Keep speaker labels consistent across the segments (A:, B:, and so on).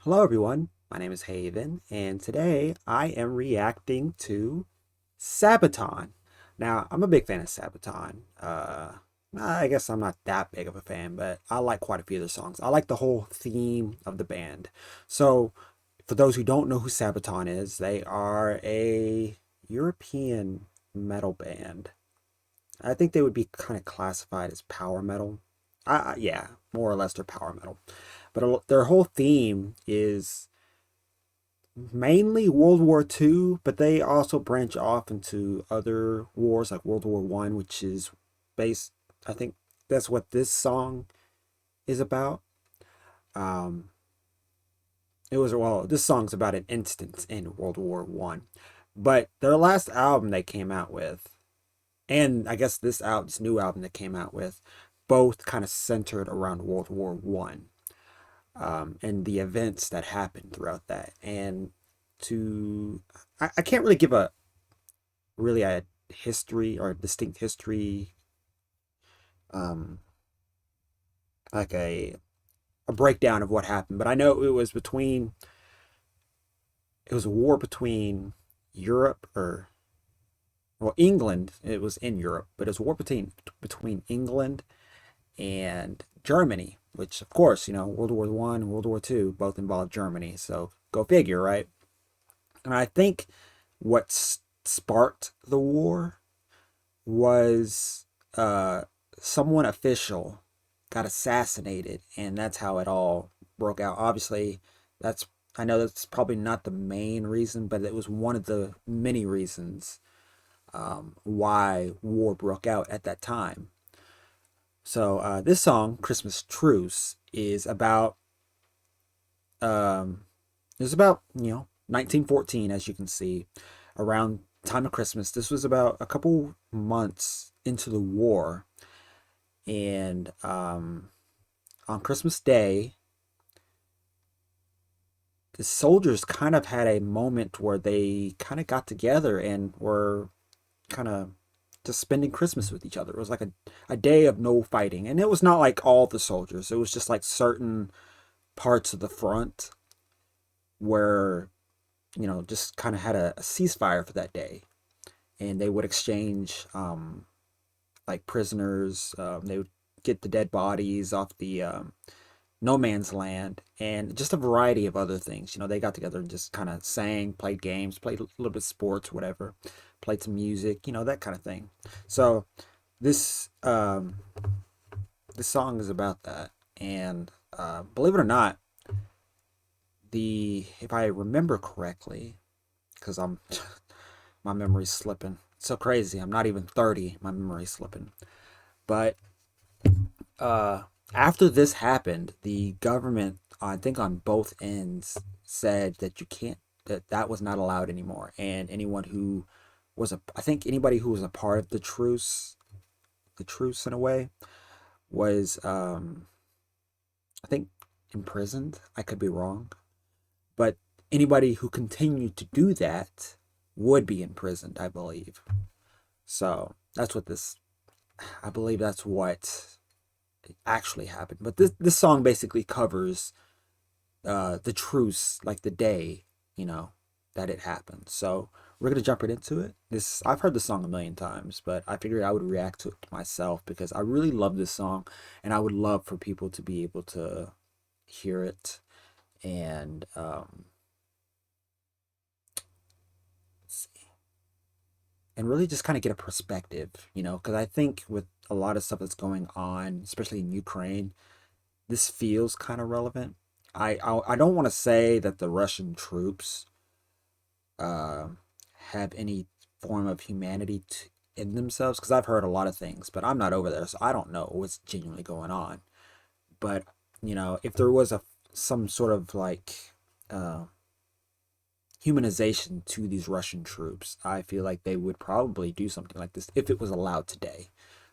A: Hello everyone, my name is Haven, and today I am reacting to Sabaton. Now, I'm a big fan of Sabaton. I guess I'm not that big of a fan, but I like quite a few of their songs. I like the whole theme of the band. So, for those who don't know who Sabaton is, they are a European metal band. I think they would be kind of classified as power metal. Yeah, more or less they're power metal. But their whole theme is mainly World War II, but they also branch off into other wars like World War One, which is based. I think that's what this song is about. Um, this song's about an instance in World War One, but their last album they came out with, and I guess this new album that came out with, both kind of centered around World War One. And the events that happened throughout that. And I can't really give a history or a distinct history, um, like a breakdown of what happened, but I know it was a war between Europe or well England. It was in Europe, but it was a war between England and Germany, which of course, World War One and World War Two both involved Germany. So go figure, right? And I think what sparked the war was someone official got assassinated, and that's how it all broke out. Obviously, that's I know that's probably not the main reason, but it was one of the many reasons why war broke out at that time. So this song, Christmas Truce, um, is about 1914, as you can see, around time of Christmas. This was about a couple months into the war, and on Christmas Day, the soldiers kind of had a moment where they kind of got together and were kind of just spending Christmas with each other. It was like a day of no fighting. And it was not like all the soldiers, it was just like certain parts of the front where, just kind of had a ceasefire for that day. And they would exchange like prisoners. They would get the dead bodies off the no man's land and just a variety of other things. They got together and just kind of sang, played games, played a little bit of sports, whatever, played some music, that kind of thing. So this this song is about that. And believe it or not, the if I remember correctly, because I'm my memory's slipping. It's so crazy. I'm not even 30. My memory's slipping. But uh, after this happened, the government, I think on both ends, said that that was not allowed anymore. And anyone who I think anybody who was a part of the truce in a way, was, I think, imprisoned. I could be wrong. But anybody who continued to do that would be imprisoned, I believe. So I believe that's what actually happened. But this song basically covers the truce, like the day, that it happened. So we're gonna jump right into it. I've heard the song a million times, but I figured I would react to it myself because I really love this song, and I would love for people to be able to hear it and let's see, and really just kind of get a perspective, because I think with a lot of stuff that's going on, especially in Ukraine, this feels kind of relevant. I don't want to say that the Russian troops uh, have any form of humanity in themselves, because I've heard a lot of things, but I'm not over there, so I don't know what's genuinely going on. But if there was some sort of like uh, humanization to these Russian troops, I feel like they would probably do something like this if it was allowed today.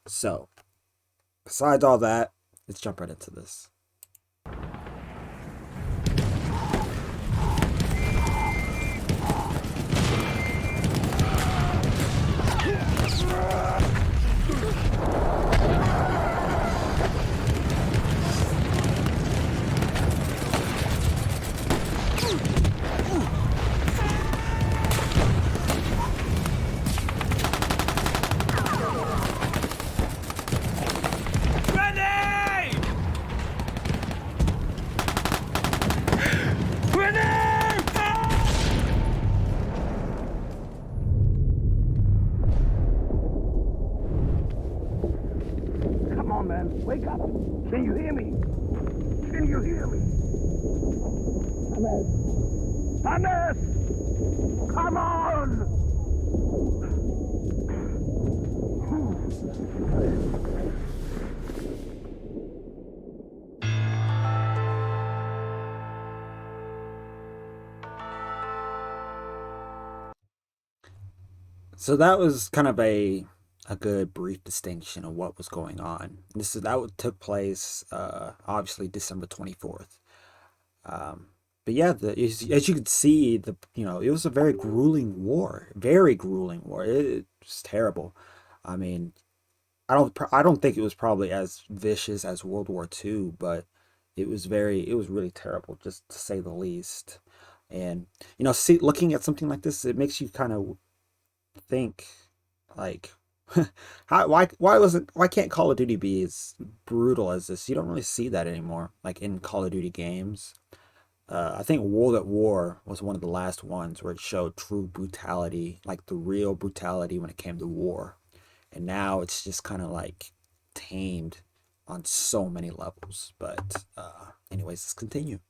A: So, besides all that, let's jump right into this.
B: Hannes! Come on!
A: So that was kind of a good brief distinction of what was going on. That took place obviously December 24th. But yeah, as you could see, it was a very grueling war, very grueling war. It was terrible. I mean, I don't think it was probably as vicious as World War II, but it was really terrible, just to say the least. And see, looking at something like this, it makes you kind of think, like, why can't Call of Duty be as brutal as this? You don't really see that anymore, like in Call of Duty games. I think World at War was one of the last ones where it showed true brutality, like the real brutality when it came to war. And now it's just kind of like tamed on so many levels. But anyways, let's continue.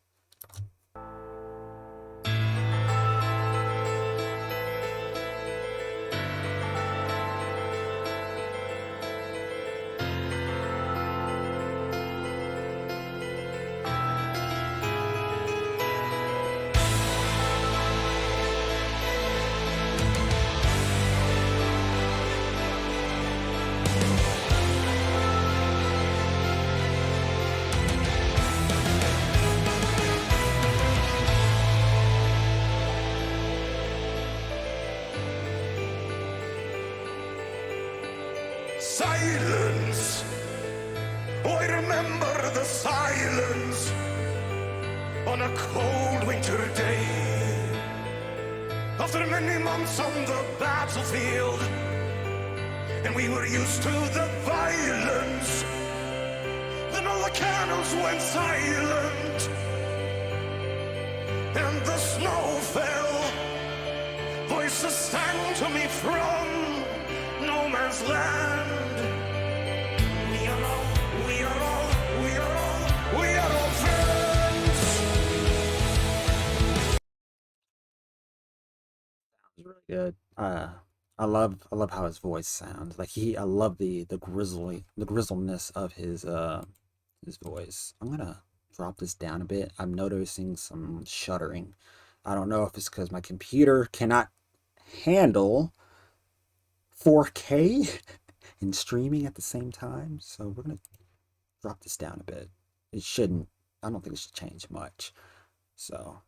C: Silence! Oh, I remember the silence on a cold winter day. After many months on the battlefield, and we were used to the violence, then all the cannons went silent, and the snow fell. Voices sang to me from no man's land. We are all friends.
A: It's really good. I love how his voice sounds. I love the grizzleness of his voice. I'm gonna drop this down a bit. I'm noticing some shuddering. I don't know if it's because my computer cannot handle 4K and streaming at the same time. So we're gonna drop this down a bit. I don't think it should change much. So.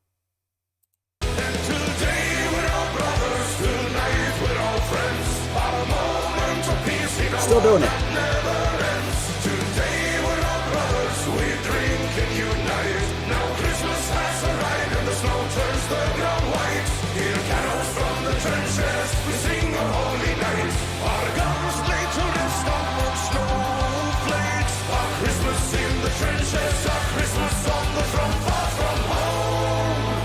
C: And today we're all brothers, tonight we're all friends. Our moment of peace in
A: Still doing it.
C: never ends. Today we're all brothers, we drink and unite. Now Christmas has arrived and the snow turns the ground white. Hear carols from the trenches, we sing a holy night. Our guns lay to rest on the snowflakes. Our Christmas in the trenches, our Christmas on the front, far from home.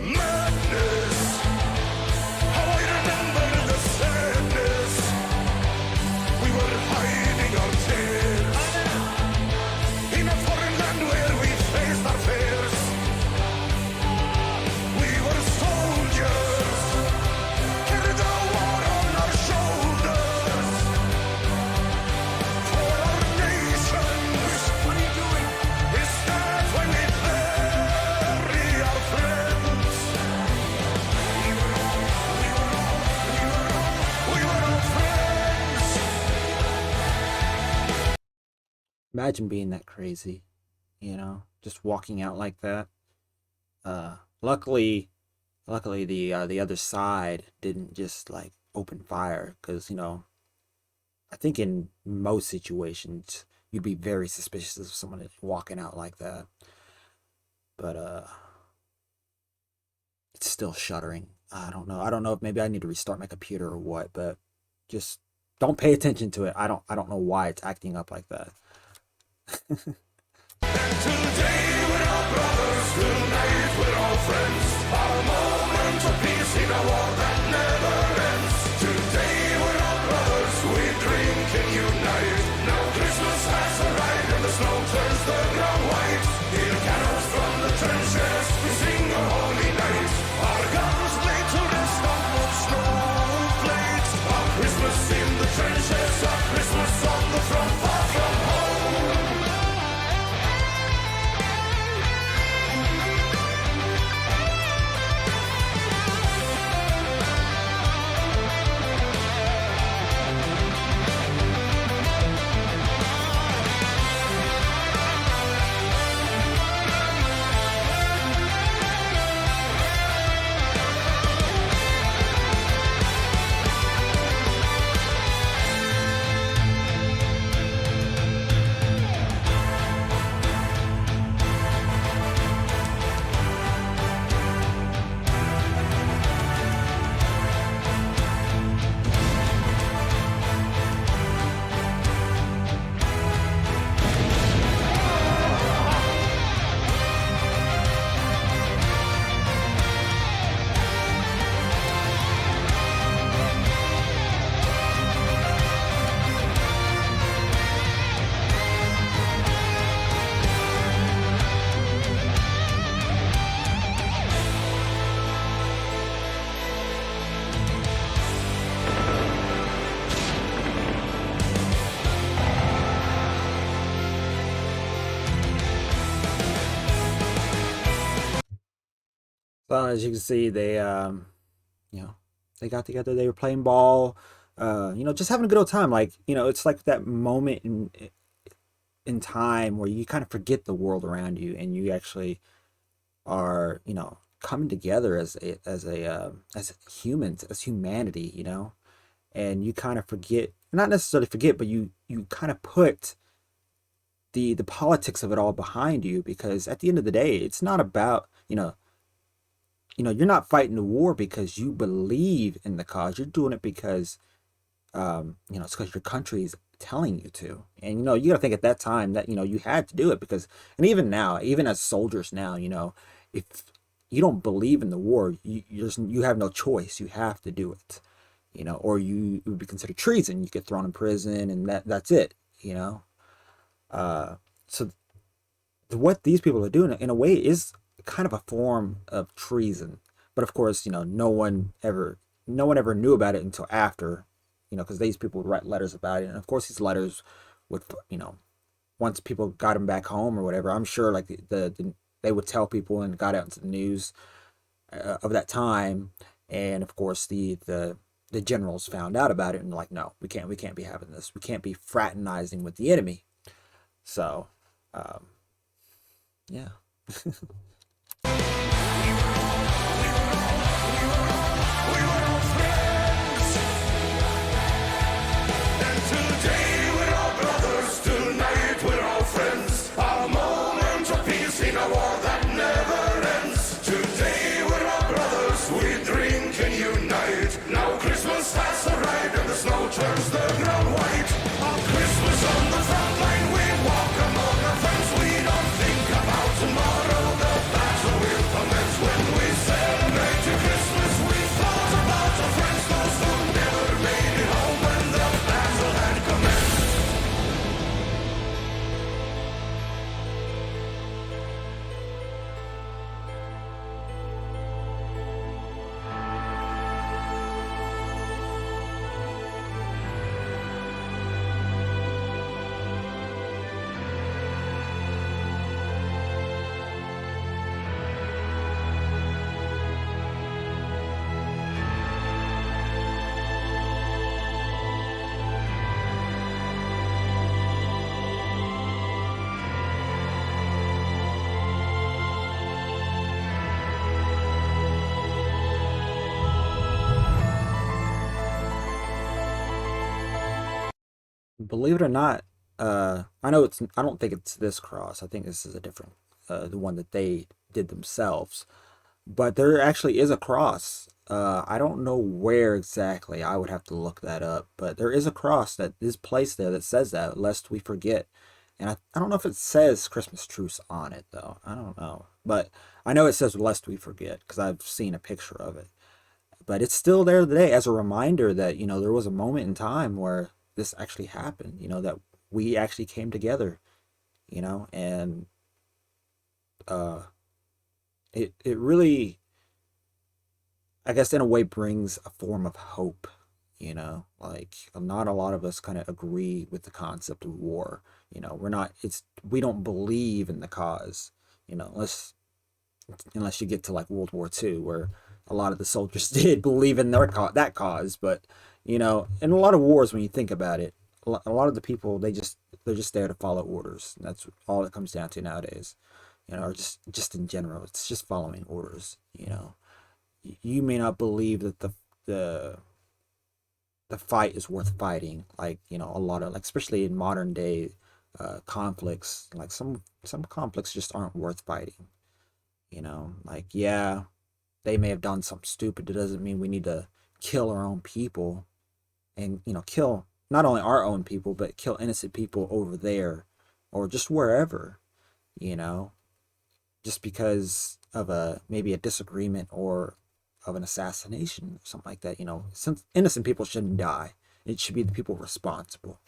C: Madness, how I remember the sadness. We were hiding our tears in a foreign land where we faced our fears. We were soldiers, carried the war on our shoulders. For our nations, what are you doing? Is that when we bury our friends? We were all friends.
A: Imagine being that crazy, just walking out like that. Luckily the other side didn't just like open fire, because I think in most situations you'd be very suspicious of someone walking out like that. But it's still shuddering. I don't know if maybe I need to restart my computer or what, but just don't pay attention to it. I don't know why it's acting up like that.
C: And today we're all brothers, tonight we're all friends. Our moment of peace in a war that never ends. Today we're all brothers, we drink and unite. Now Christmas
A: Well, as you can see, they you know, they got together. They were playing ball. Just having a good old time. Like, it's like that moment in time where you kind of forget the world around you, and you actually are, coming together as humans, as humanity, and you kind of forget, not necessarily forget, but you kind of put the politics of it all behind you, because at the end of the day, it's not about, you're not fighting the war because you believe in the cause. You're doing it because it's because your country is telling you to. And you got to think at that time that you had to do it, because, and even now, even as soldiers now, if you don't believe in the war, you have no choice. You have to do it, or it would be considered treason. You get thrown in prison, and that's it. So what these people are doing, in a way, is kind of a form of treason. But of course, no one ever knew about it until after, because these people would write letters about it. And of course, these letters would, once people got them back home or whatever, I'm sure like they would tell people and got out into the news of that time. And of course, the generals found out about it and like, no, we can't be having this. We can't be fraternizing with the enemy. So, yeah.
C: Today we're all brothers, tonight we're all friends. A moment of peace in a war that never ends. Today we're all brothers, we drink and unite. Now Christmas has arrived and the snow turns the ground white. On Christmas on the front line we walk among our friends. We don't think about tomorrow, the battle will commence. When we said night to Christmas, we thought about our friends, those who never made it home when the battle had commenced.
A: Believe it or not, I don't think it's this cross. I think this is a different, the one that they did themselves. But there actually is a cross. I don't know where exactly. I would have to look that up. But there is a cross that is placed there that says that, lest we forget. And I don't know if it says Christmas truce on it, though. I don't know. But I know it says lest we forget, because I've seen a picture of it. But it's still there today as a reminder that, there was a moment in time where this actually happened, that we actually came together, and it really, I guess, in a way brings a form of hope, like not a lot of us kind of agree with the concept of war. We don't believe in the cause, unless you get to like World War II, where a lot of the soldiers did believe in that cause. But in a lot of wars, when you think about it, a lot of the people, they're just there to follow orders. That's all it comes down to nowadays, or just in general, it's just following orders. You may not believe that the fight is worth fighting, like a lot of, like, especially in modern day conflicts, like some conflicts just aren't worth fighting. Like, yeah, they may have done something stupid. It doesn't mean we need to kill our own people, and kill not only our own people, but kill innocent people over there or just wherever, just because of maybe a disagreement or of an assassination or something like that. Since innocent people shouldn't die, it should be the people responsible.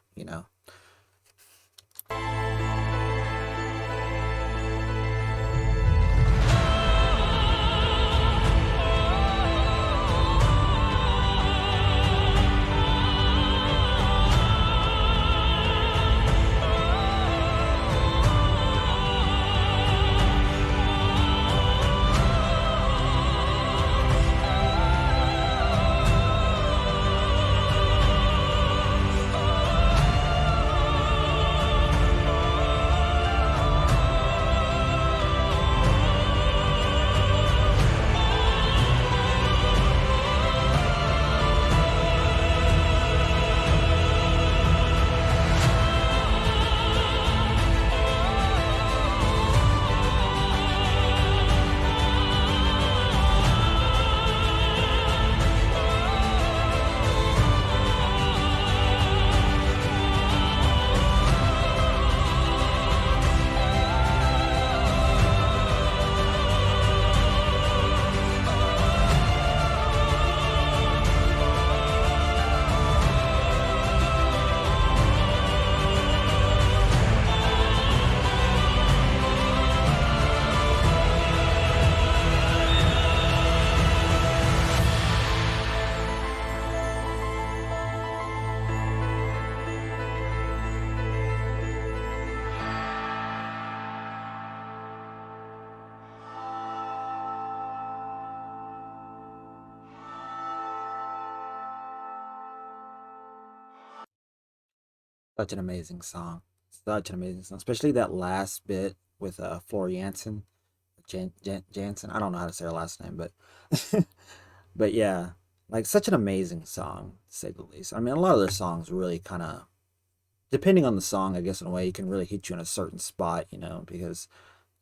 A: Such an amazing song. Such an amazing song. Especially that last bit with Floor Jansen. Jansen. I don't know how to say her last name, but but yeah, like such an amazing song, to say the least. I mean, a lot of their songs really kind of, depending on the song, I guess in a way, you can really hit you in a certain spot, because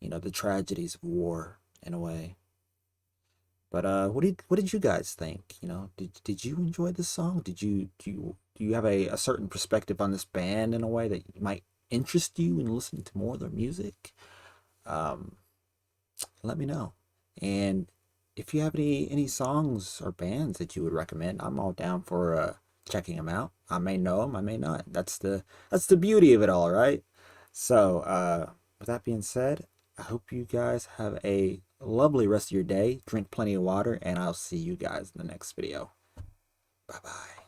A: the tragedies of war in a way. But what did you guys think? Did you enjoy this song? Do you have a certain perspective on this band in a way that might interest you in listening to more of their music? Um, Let me know. And if you have any songs or bands that you would recommend, I'm all down for checking them out. I may know them, I may not. That's the beauty of it all, right? So, with that being said, I hope you guys have a lovely rest of your day. Drink plenty of water, and I'll see you guys in the next video. Bye bye.